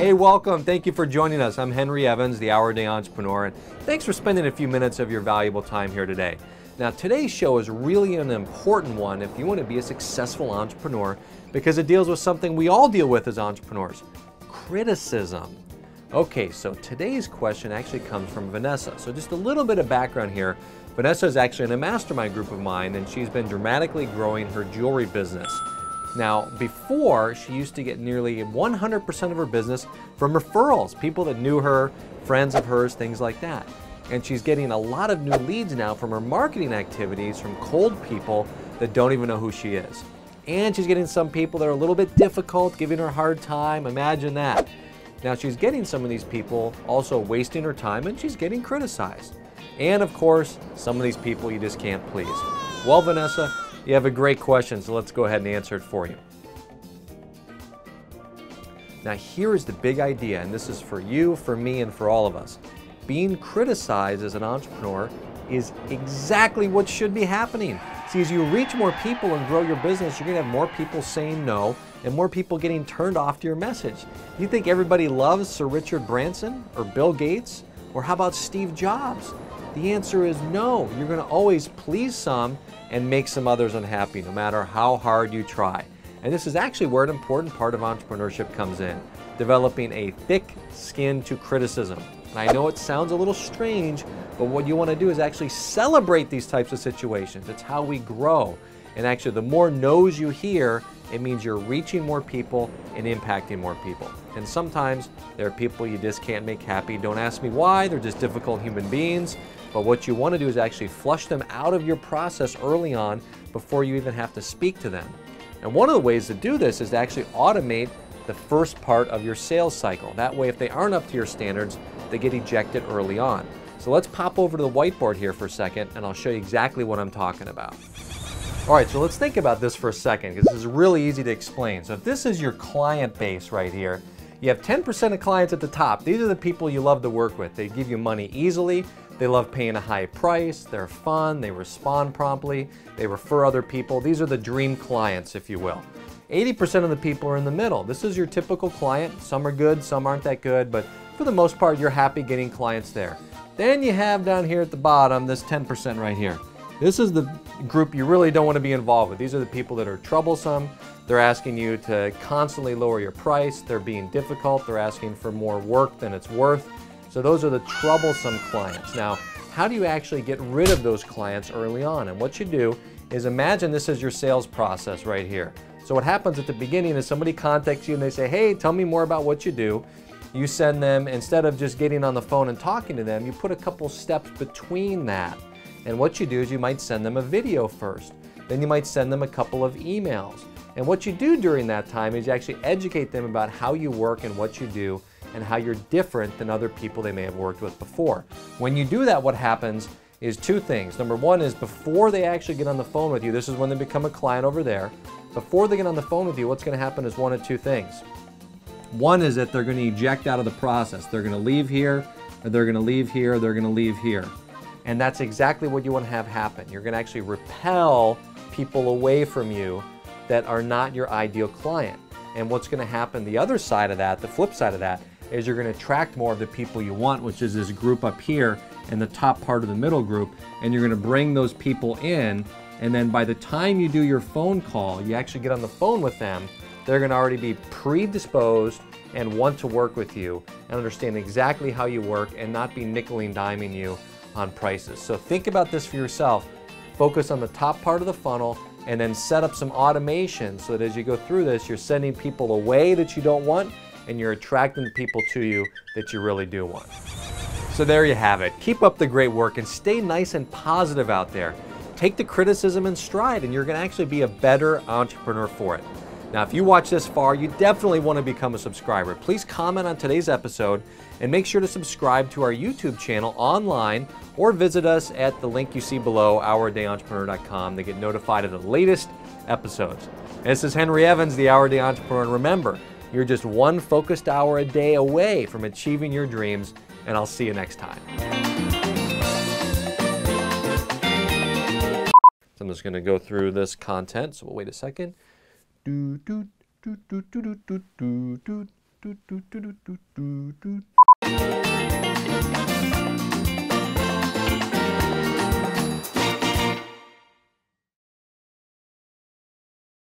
Hey, welcome. Thank you for joining us. I'm Henry Evans, the Our Day Entrepreneur, and thanks for spending a few minutes of your valuable time here today. Now, today's show is really an important one if you want to be a successful entrepreneur, because it deals with something we all deal with as entrepreneurs: criticism. Okay, so today's question actually comes from Vanessa. So just a little bit of background here. Vanessa is actually in a mastermind group of mine, and she's been dramatically growing her jewelry business. Now, before, she used to get nearly 100% of her business from referrals, people that knew her, friends of hers, things like that. And she's getting a lot of new leads now from her marketing activities from cold people that don't even know who she is. And she's getting some people that are a little bit difficult, giving her a hard time. Imagine that. Now, she's getting some of these people also wasting her time, and she's getting criticized. And of course, some of these people you just can't please. Well, Vanessa, you have a great question, so let's go ahead and answer it for you. Now, here is the big idea, and this is for you, for me, and for all of us. Being criticized as an entrepreneur is exactly what should be happening. See, as you reach more people and grow your business, you're going to have more people saying no and more people getting turned off to your message. You think everybody loves Sir Richard Branson or Bill Gates? Or how about Steve Jobs? The answer is no. You're going to always please some and make some others unhappy, no matter how hard you try. And this is actually where an important part of entrepreneurship comes in, developing a thick skin to criticism. And I know it sounds a little strange, but what you want to do is actually celebrate these types of situations. It's how we grow. And actually, the more no's you hear, it means you're reaching more people and impacting more people. And sometimes there are people you just can't make happy. Don't ask me why, they're just difficult human beings. But what you want to do is actually flush them out of your process early on before you even have to speak to them. And one of the ways to do this is to actually automate the first part of your sales cycle. That way, if they aren't up to your standards, they get ejected early on. So let's pop over to the whiteboard here for a second, and I'll show you exactly what I'm talking about. All right, so let's think about this for a second, because this is really easy to explain. So if this is your client base right here, you have 10% of clients at the top. These are the people you love to work with. They give you money easily. They love paying a high price. They're fun. They respond promptly. They refer other people. These are the dream clients, if you will. 80% of the people are in the middle. This is your typical client. Some are good, some aren't that good, but for the most part, you're happy getting clients there. Then you have down here at the bottom, this 10% right here. This is the group you really don't want to be involved with. These are the people that are troublesome. They're asking you to constantly lower your price. They're being difficult. They're asking for more work than it's worth. So those are the troublesome clients. Now, how do you actually get rid of those clients early on? And what you do is imagine this is your sales process right here. So what happens at the beginning is somebody contacts you and they say, hey, tell me more about what you do. You send them, instead of just getting on the phone and talking to them, you put a couple steps between that. And what you do is you might send them a video first. Then you might send them a couple of emails. And what you do during that time is you actually educate them about how you work and what you do and how you're different than other people they may have worked with before. When you do that, what happens is two things. Number one is before they actually get on the phone with you, this is when they become a client over there. Before they get on the phone with you, what's going to happen is one of two things. One is that they're going to eject out of the process. They're going to leave here, or they're going to leave here, or they're going to leave here. And that's exactly what you want to have happen. You're going to actually repel people away from you that are not your ideal client. And what's going to happen, the other side of that, the flip side of that, is you're going to attract more of the people you want, which is this group up here in the top part of the middle group. And you're going to bring those people in. And then by the time you do your phone call, you actually get on the phone with them, they're going to already be predisposed and want to work with you and understand exactly how you work and not be nickel and diming you on prices. So think about this for yourself. Focus on the top part of the funnel and then set up some automation so that as you go through this, you're sending people away that you don't want and you're attracting the people to you that you really do want. So there you have it. Keep up the great work and stay nice and positive out there. Take the criticism in stride and you're going to actually be a better entrepreneur for it. Now, if you watch this far, you definitely want to become a subscriber. Please comment on today's episode and make sure to subscribe to our YouTube channel online or visit us at the link you see below, OurDayEntrepreneur.com, to get notified of the latest episodes. This is Henry Evans, the Our Day Entrepreneur, and remember, you're just one focused hour a day away from achieving your dreams, and I'll see you next time. So I'm just going to go through this content, so we'll wait a second. do, do, do, do, do, do, do.